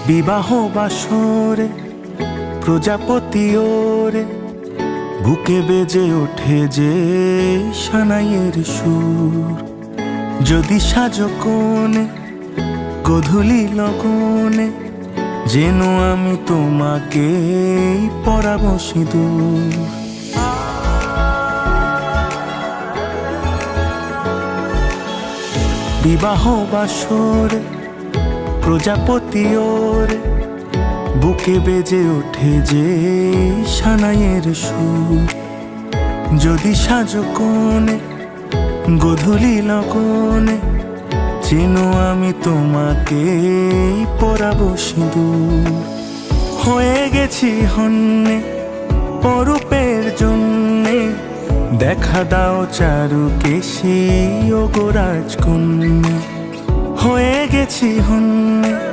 বিবাহ বাসরে প্রজাপতি ওরে বুকে বেজে ওঠে যে সানাইয়ের সুর। যদি সাজো কোণে গধূলি লগনে, যেন আমি তোমাকে পরাবো সিঁদুর। বিবাহ বাসরে প্রজাপতি ওরে বুকে বেজে ওঠে যে সানাইয়ের সুর। যদি সাজো কোণে গধূলি লগনে, যেন আমি তোমাকে পরাবো সিঁদুর। হয়ে গেছি হন্যে অরূপের জন্যে, দেখা দাও চারু কেশী ও গো রাজকন্যা। হয়ে গেছি হন্যে